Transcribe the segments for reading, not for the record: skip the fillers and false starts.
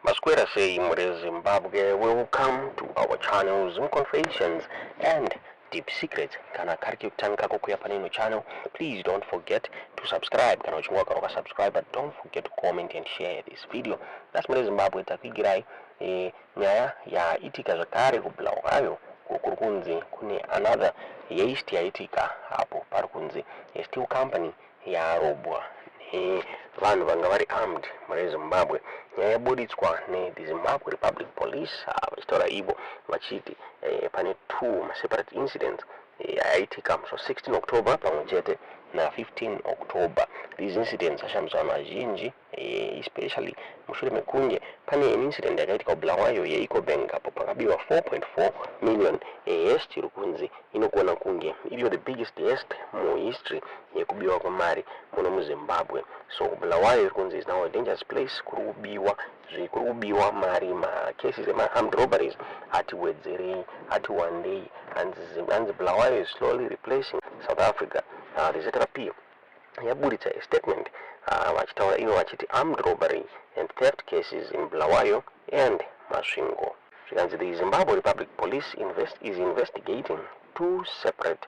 Masquera say Zimbabwe, welcome to our channel Zoom Confessions and Deep Secrets. Kana kariki kutanga kukuya panino channel. Please don't forget to subscribe. Kana uchungwa karoka subscribe, but don't forget to comment and share this video. That's Zimbabwe takigirai nyaya ya itika Zvakare KuBulawayo kukurkunzi kune another Heist yaitika hapo parikunzi steel company ya robwa vanhu vanga vari armed muri Zimbabwe. Nyaya yaburitswa the Zimbabwe Republic Police vachitaura ivo vachiti pane two separate incidents aitika so 16 October pamwe chete na 15 October. These incidents ashamisa vanhu vazhinji especially mushure mekunge pane incident yakaitika Bulawayo Ecobank apo pakabiwa 4.4 million Heist iri kunzi inogona kunge iriyo the biggest Heist muhistory yekubiwa kwemari muno muZimbabwe. So Bulawayo iri kunzi is now a dangerous place. Kuri kubiwa mari cases armed robberies ati wedzerei ati one day and Bulawayo is slowly replacing South Africa. The ZRP yaburitsa a statement vachitaura ivo vachiti armed robbery and theft cases in Bulawayo and Masvingo. The Zimbabwe Republic Police is investigating two separate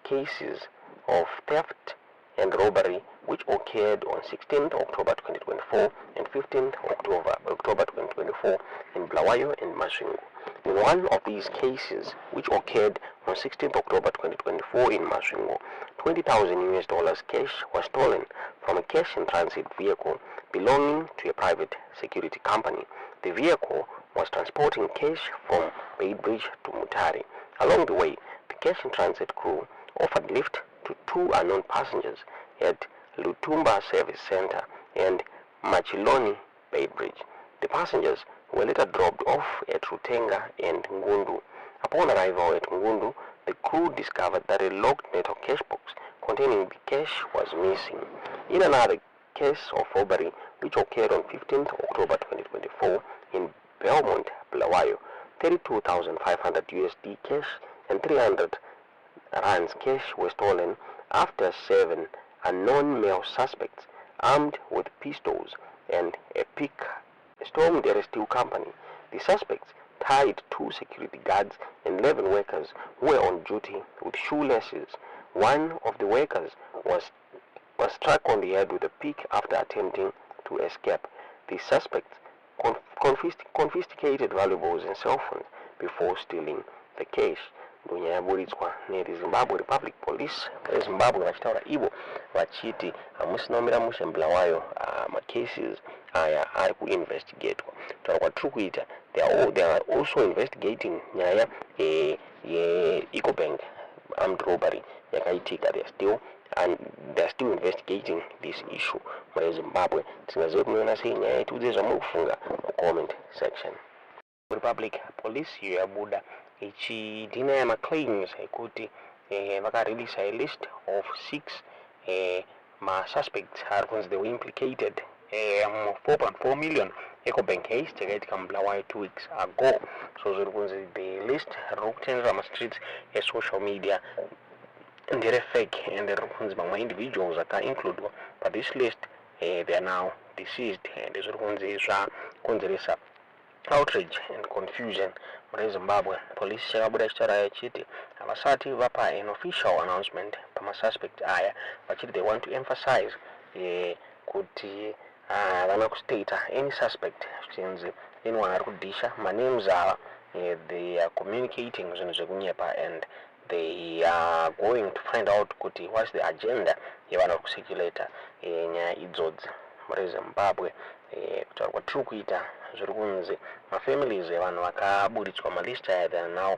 cases of theft and robbery which occurred on 16th October 2024 and 15th October 2024 in Bulawayo and Masvingo. In one of these cases, which occurred on 16th October 2024 in Masvingo, $20,000 cash was stolen from a cash-in-transit vehicle belonging to a private security company. The vehicle was transporting cash from Beitbridge to Mutare. Along the way, the cash-in-transit crew offered lift to two unknown passengers at Lutumba Service Center and Machiloni Beitbridge. The passengers were later dropped off at Rutenga and Ngundu. Upon arrival at Ngundu, the crew discovered that a locked metal cash box containing the cash was missing. In another case of robbery, which occurred on 15th October 2024 in Belmont, Bulawayo, $32,500 cash and 300 rands cash were stolen after 7 unknown male suspects armed with pistols and a pick stormed the steel company. The suspects tied 2 security guards and 11 workers who were on duty with shoelaces. One of the workers was struck on the head with a pick after attempting to escape. The suspects confiscated valuables and cell phones before stealing the cash. Ndonya yaburitswa the Zimbabwe Republic Police Zimbabwe vachitaura ivo vachiti hamusinaomira mushe Bulawayo macases aya ari kuinvestigatwa. Taura kwatiri kuita they are also investigating nyaya Ecobank armed robbery yakaitika. They are still investigating this issue muri Zimbabwe. Tisingazive kunoona sei nyaya itiudze zvamuri kufunga comment section. Republic Police yabuda ichideny claims ekuti vakarelease a list of 6 suspects they were implicated 4.4 million Ecobank Haste yakaitika Bulawayo 2 weeks ago. So the list rokutendera streets social media ndere fake and vamwe individuals included, but this list they are now deceased and zvakonzeresa outrage and confusion muri Zimbabwe. Police yakabuda ichitaura yachiti havasati vapa an official announcement pamasuspect aya vachiti they want to emphasize kuti havana kustata any suspect zvichinzi anyone ari kudhisha manames ava they are communicating zvinhu zvekunyepa and they are going to find out kuti what's the agenda yevanhu vari kuseculata nyaya idzodzi muri Zimbabwe. Kutaura kwatiri kuita zviri kunzi mafamilies evanhu vakaburitswa malist aya they are now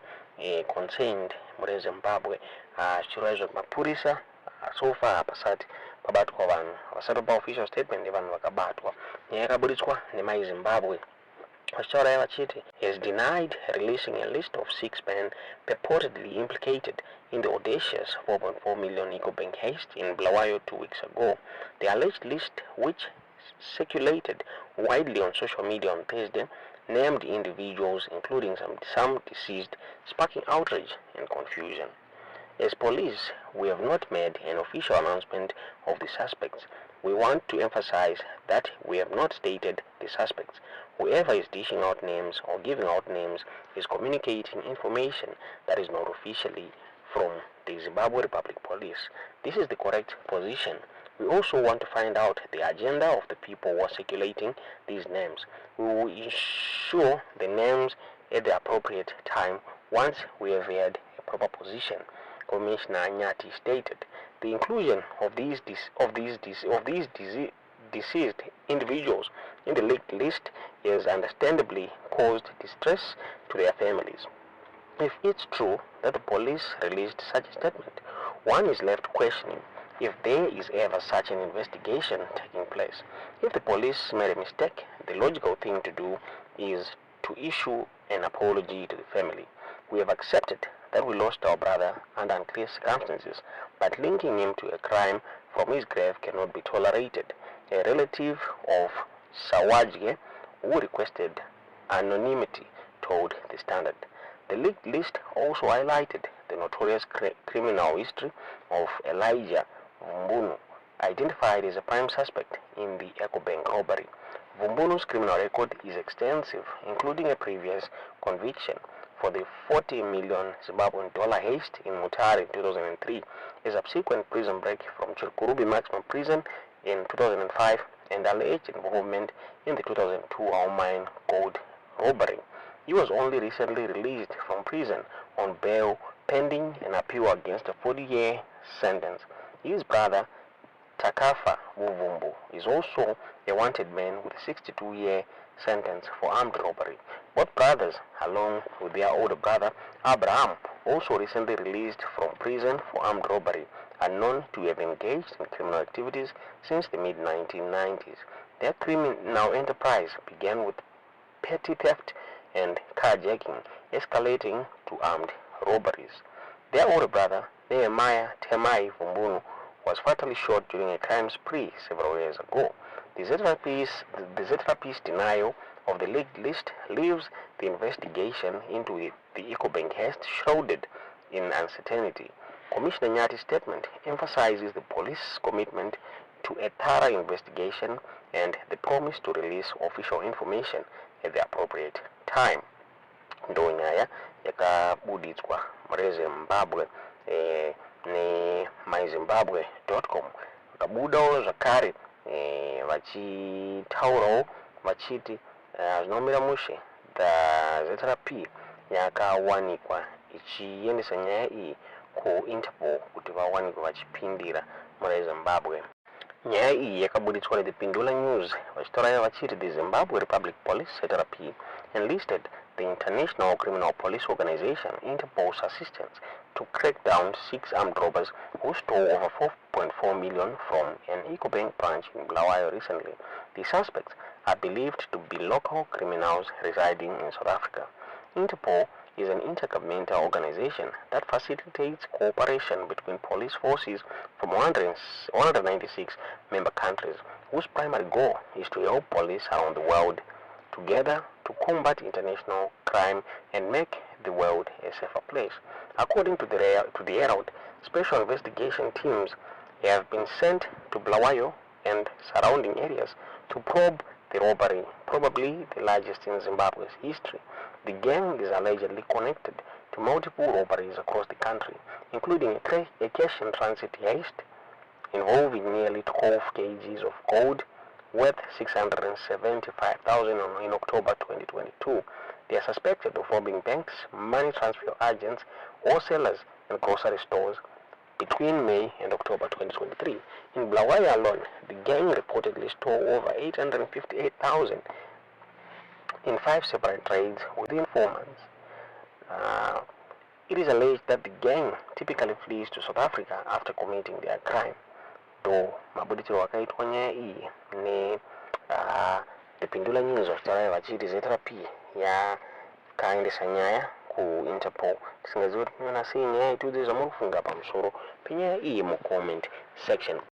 concerned muri Zimbabwe. Zvichireva izvo mapurisa so far hapasati pabatwa vanhu, havasati pa official statement yevanhu vakabatwa. Nyaya yakaburitswa nemaiZimbabwe vachitaura vachiti has denied releasing a list of 6 men purportedly implicated in the audacious 4.4 million Ecobank Haste in Bulawayo 2 weeks ago. The alleged list, which circulated widely on social media on Thursday, named individuals including some deceased, sparking outrage and confusion. As police, we have not made an official announcement of the suspects. We want to emphasize that we have not stated the suspects. Whoever is dishing out names or giving out names is communicating information that is not officially from the Zimbabwe Republic Police. This is the correct position. We also want to find out the agenda of the people who are circulating these names. We will ensure the names at the appropriate time once we have had a proper position, Commissioner Nyati stated. The inclusion of these deceased individuals in the leaked list has understandably caused distress to their families. If it's true that the police released such a statement, one is left questioning if there is ever such an investigation taking place. If the police made a mistake, the logical thing to do is to issue an apology to the family. We have accepted that we lost our brother under unclear circumstances, but linking him to a crime from his grave cannot be tolerated. A relative of Sawajge, who requested anonymity, told the Standard. The leaked list also highlighted the notorious criminal history of Elijah Vumbunu, identified as a prime suspect in the Ecobank robbery. Vumbunu's criminal record is extensive, including a previous conviction for the 40 million Zimbabwean dollar heist in Mutare in 2003, a subsequent prison break from Chirkurubi Maximum Prison in 2005, and alleged involvement in the 2002 Almine gold robbery. He was only recently released from prison on bail pending an appeal against a 40-year sentence. His brother, Takafa Vuvumbu, is also a wanted man with a 62-year sentence for armed robbery. Both brothers, along with their older brother, Abraham, also recently released from prison for armed robbery, are known to have engaged in criminal activities since the mid-1990s. Their criminal enterprise began with petty theft and carjacking, escalating to armed robberies. Their older brother, Nehemiah Temai Vumbunu, was fatally shot during a crime spree several years ago. The ZRP's denial of the leaked list leaves the investigation into the Ecobank Haste shrouded in uncertainty. Commissioner Nyati's statement emphasizes the police's commitment to a thorough investigation and the promise to release official information at the appropriate time. Ndo nyaya yakabuditswa muri Zimbabwe ne myzimbabwe.com kabudawo zvakare vachitaurawo vachiti zvinomira mushe ZRP yakawanikwa ichiendesa nyaya iyi kuInterpol kuti vawanikwe vachipindira muri Zimbabwe. Nyaya iyi yakabuditswa neThePindula News vachitaura vachiti the Zimbabwe Republic Police ZRP enlisted the International Criminal Police Organization Interpol's assistance to crack down 6 armed robbers who stole over 4.4 million from an Ecobank branch in Bulawayo recently. The suspects are believed to be local criminals residing in South Africa. Interpol is an intergovernmental organization that facilitates cooperation between police forces from 196 member countries, whose primary goal is to help police around the world together to combat international crime and make the world a safer place. According to the Herald, special investigation teams have been sent to Bulawayo and surrounding areas to probe the robbery, probably the largest in Zimbabwe's history. The gang is allegedly connected to multiple robberies across the country, including a cash-in-transit heist involving nearly 12 kgs of gold worth $675,000 in October 2022. They are suspected of robbing banks, money transfer agents, wholesalers, and grocery stores between May and October 2023. In Bulawayo alone, the gang reportedly stole over $858,000 in 5 separate raids within 4 months. It is alleged that the gang typically flees to South Africa after committing their crime. Though mabuditiro wakaitwa nyaya iyi ne ThePindula News vachitaura vachiti ZRP yakaendesa nyaya kuInterpol. Tisingazivi kuti nyaya itudziro zvamuri kufunga pamusoro penyaya iyi mucomment section.